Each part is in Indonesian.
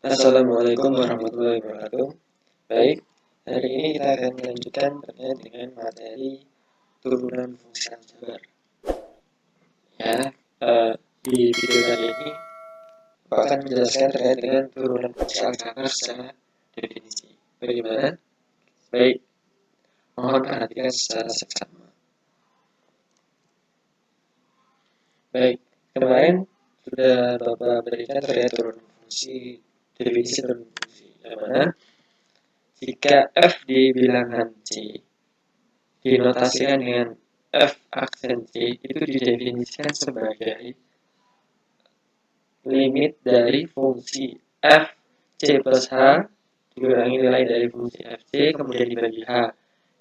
Assalamualaikum warahmatullahi wabarakatuh. Baik, hari ini kita akan melanjutkan terkait dengan materi turunan fungsi aljabar. Ya, di video kali ini aku akan menjelaskan terkait dengan turunan fungsi aljabar secara definisi. Bagaimana? Baik, mohon perhatikan secara seksama. Baik, kemarin sudah Bapak berikan terkait turunan fungsi, definisi turunan fungsi. Yang mana? Jika f di bilangan C dinotasikan dengan f aksen C, itu didefinisikan sebagai limit dari fungsi f C plus H dikurangi nilai dari fungsi fc kemudian dibagi H,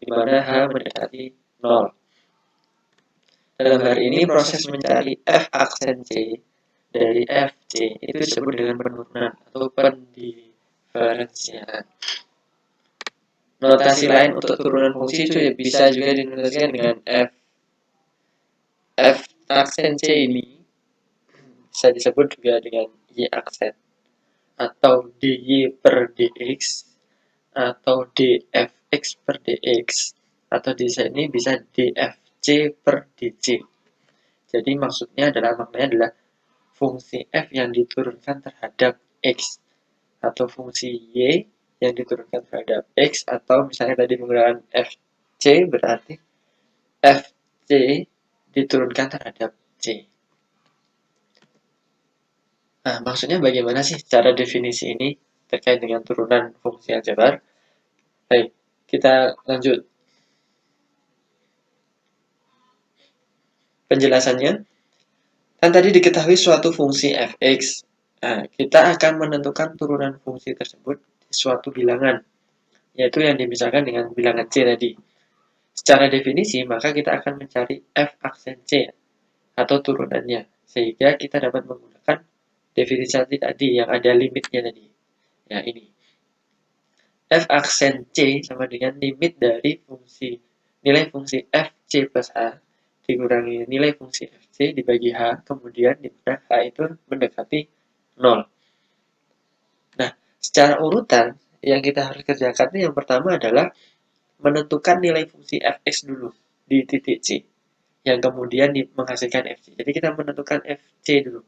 di mana H mendekati 0. Dalam hal ini proses mencari f aksen C dari fc itu disebut dengan penurunan atau pendiferensialan. Notasi lain untuk turunan fungsi itu bisa juga dinotasikan dengan f aksen C ini bisa disebut juga dengan y aksen atau dy per dx atau dfx per dx atau di sini bisa dfc per dc. Jadi maksudnya maknanya adalah fungsi f yang diturunkan terhadap x atau fungsi y yang diturunkan terhadap x, atau misalnya tadi menggunakan fc berarti fc diturunkan terhadap c. Nah, maksudnya bagaimana sih cara definisi ini terkait dengan turunan fungsi aljabar? Baik, kita lanjut. Penjelasannya, kan tadi diketahui suatu fungsi fx. Nah, kita akan menentukan turunan fungsi tersebut di suatu bilangan, yaitu yang dimisalkan dengan bilangan C tadi. Secara definisi, maka kita akan mencari f aksen C atau turunannya, sehingga kita dapat menggunakan definisi tadi yang ada limitnya tadi. Ya, ini. F aksen C sama dengan limit dari nilai fungsi fc plus H dikurangi nilai fungsi fc dibagi H, kemudian di mana H itu mendekati 0. Nah, secara urutan yang kita harus kerjakan yang pertama adalah menentukan nilai fungsi fx dulu di titik C, yang kemudian menghasilkan fc. Jadi kita menentukan fc dulu.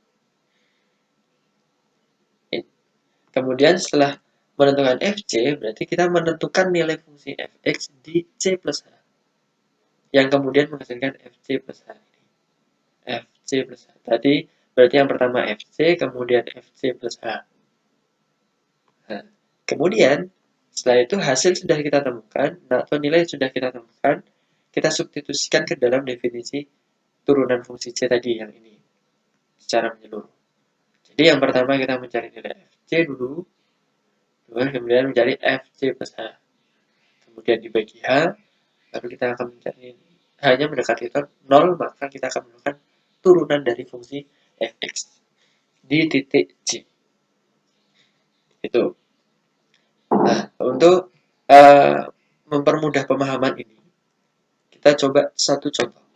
Kemudian setelah menentukan fc, berarti kita menentukan nilai fungsi fx di c plus h, yang kemudian menghasilkan fc plus h. Fc plus h. Tadi berarti yang pertama fc, kemudian fc plus h. Nah, kemudian setelah itu hasil sudah kita temukan, atau nilai sudah kita temukan, kita substitusikan ke dalam definisi turunan fungsi c tadi yang ini secara menyeluruh. Jadi yang pertama kita mencari nilai fc dulu, kemudian mencari fc plus h, kemudian dibagi h, lalu kita akan mencari hanya mendekati 0, maka kita akan melakukan turunan dari fungsi fx di titik C. Itu. Nah, untuk mempermudah pemahaman ini, kita coba satu contoh.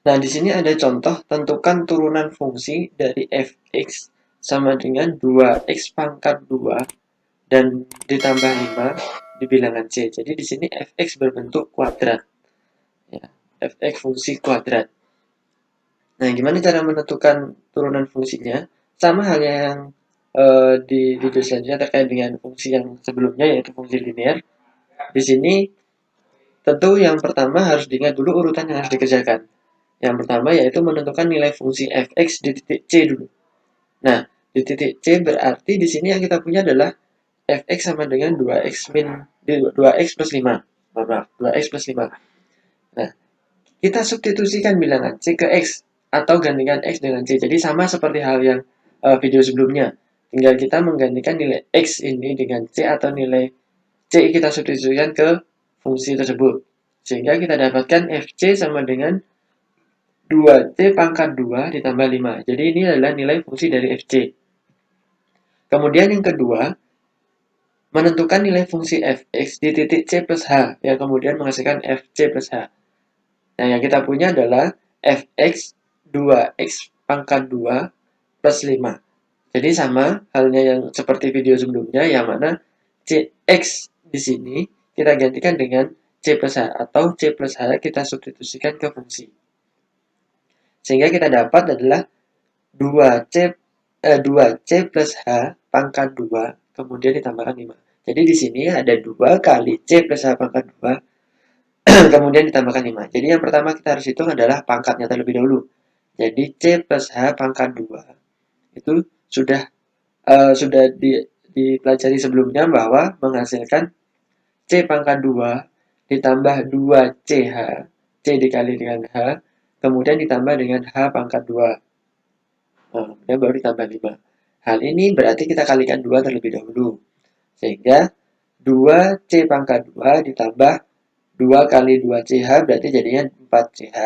Nah, di sini ada contoh, tentukan turunan fungsi dari fx sama dengan 2x pangkat 2 dan ditambah 5 di bilangan C. Jadi di sini fx berbentuk kuadrat. Ya, fx fungsi kuadrat. Nah, gimana cara menentukan turunan fungsinya? Sama halnya yang di video selanjutnya terkait dengan fungsi yang sebelumnya, yaitu fungsi linear. Di sini tentu yang pertama harus diingat dulu urutan yang harus dikerjakan. Yang pertama yaitu menentukan nilai fungsi fx di titik C dulu. Nah, di titik C berarti di sini yang kita punya adalah fx sama dengan 2x plus 5. Maaf, 2x plus 5. Nah, kita substitusikan bilangan C ke x atau gantikan x dengan C. Jadi sama seperti hal yang video sebelumnya. Tinggal kita menggantikan nilai x ini dengan C atau nilai C kita substitusikan ke fungsi tersebut. Sehingga kita dapatkan fc sama dengan 2c pangkat 2 ditambah 5. Jadi ini adalah nilai fungsi dari fc. Kemudian yang kedua, menentukan nilai fungsi fx di titik c plus h, yang kemudian menghasilkan fc plus h. Nah, yang kita punya adalah fx 2x pangkat 2 plus 5. Jadi sama halnya yang seperti video sebelumnya, yang mana Cx di sini kita gantikan dengan C plus H, atau C plus H kita substitusikan ke fungsi. Sehingga kita dapat adalah 2C plus H pangkat 2, kemudian ditambahkan 5. Jadi di sini ada 2 kali C plus H pangkat 2, kemudian ditambahkan 5. Jadi yang pertama kita harus hitung adalah pangkatnya terlebih dahulu. Jadi C plus H pangkat 2 itu sudah dipelajari sebelumnya bahwa menghasilkan C pangkat 2 ditambah 2CH, C dikali dengan H, kemudian ditambah dengan H pangkat 2. Nah, kemudian baru ditambah 5. Hal ini berarti kita kalikan 2 terlebih dahulu. Sehingga 2C pangkat 2 ditambah 2 kali 2CH berarti jadinya 4CH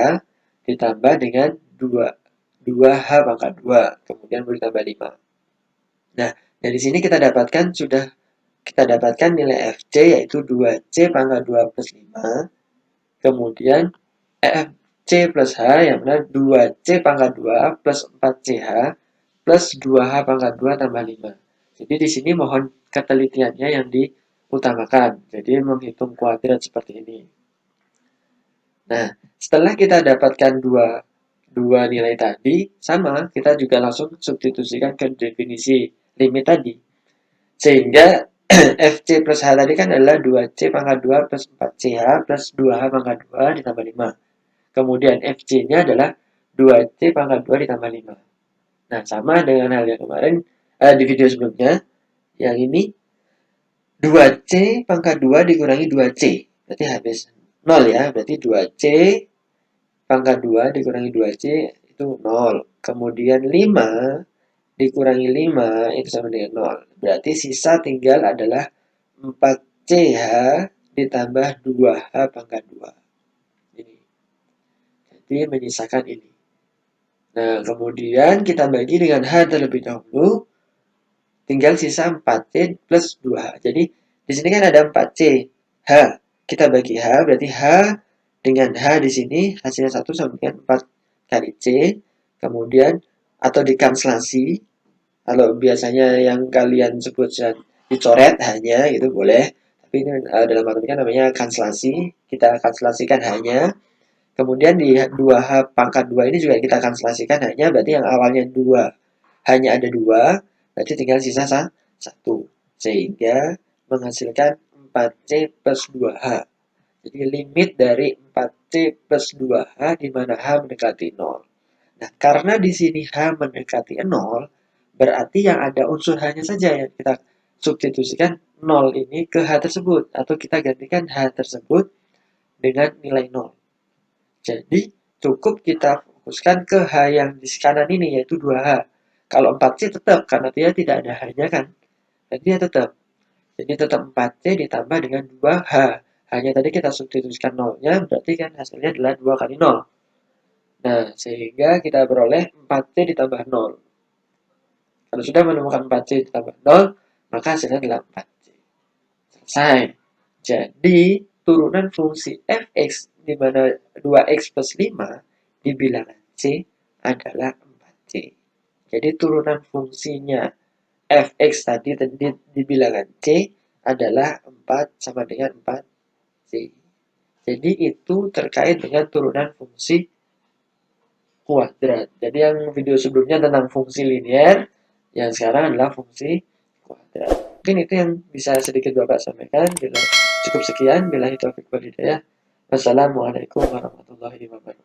ditambah dengan 2H pangkat 2. Kemudian baru ditambah 5. Nah, dari sini kita dapatkan nilai FC yaitu 2C pangkat 2 plus 5. Kemudian FC plus H yang benar 2C pangkat 2 plus 4CH plus 2H pangkat 2 tambah 5. Jadi di sini mohon ketelitiannya yang diutamakan. Jadi menghitung kuadrat seperti ini. Nah, setelah kita dapatkan dua nilai tadi, sama kita juga langsung substitusikan ke definisi limit tadi. Sehingga FC plus H tadi kan adalah 2C pangkat 2 plus 4CH plus 2H pangkat 2 ditambah 5. Kemudian FC-nya adalah 2C pangkat 2 ditambah 5. Nah, sama dengan hal yang kemarin di video sebelumnya. Yang ini 2C pangkat 2 dikurangi 2C. Berarti habis 0 ya. Berarti 2C pangkat 2 dikurangi 2C itu 0. Kemudian 5 dikurangi 5 itu sama dengan 0. Berarti sisa tinggal adalah 4CH ditambah 2H pangkat 2. Ini. Jadi menyisakan ini. Nah, kemudian kita bagi dengan H terlebih dahulu. Tinggal sisa 4C plus 2H. Jadi di sini kan ada 4C. H. Kita bagi H, berarti H dengan H di sini hasilnya 1 sama dengan 4 kali C. Kemudian atau dikantselasi. Kalau biasanya yang kalian sebut dicoret hanya gitu boleh. Tapi ini dalam matematika namanya kanselasi. Kita kanselasikan hanya. Kemudian di 2H pangkat 2 ini juga kita kanselasikan hanya. Berarti yang awalnya 2 hanya ada 2. Berarti tinggal sisa 1. Sehingga menghasilkan 4C plus 2H. Jadi limit dari 4C plus 2H di mana H mendekati 0. Nah, karena di sini H mendekati 0, berarti yang ada unsur H-nya saja yang kita substitusikan 0 ini ke H tersebut. Atau kita gantikan H tersebut dengan nilai 0. Jadi, cukup kita fokuskan ke H yang di kanan ini, yaitu 2H. Kalau 4C tetap, karena dia tidak ada H-nya kan. Dan dia tetap. Jadi tetap 4C ditambah dengan 2H. Hanya tadi kita substitusikan 0-nya, berarti kan hasilnya adalah 2 kali 0. Nah, sehingga kita beroleh 4C ditambah 0. Kalau sudah menemukan 4C ditambah 0, maka hasilnya adalah 4C. Selesai. Jadi, turunan fungsi fx di mana 2x plus 5 di bilangan C adalah 4C. Jadi, turunan fungsinya fx tadi di bilangan C adalah 4 sama dengan 4C. Jadi, itu terkait dengan turunan fungsi kuadrat. Jadi yang video sebelumnya tentang fungsi linear, yang sekarang adalah fungsi kuadrat. Mungkin itu yang bisa sedikit Bapak sampaikan. Cukup sekian. Billahi taufiq wal hidayah. Wassalamualaikum warahmatullahi wabarakatuh.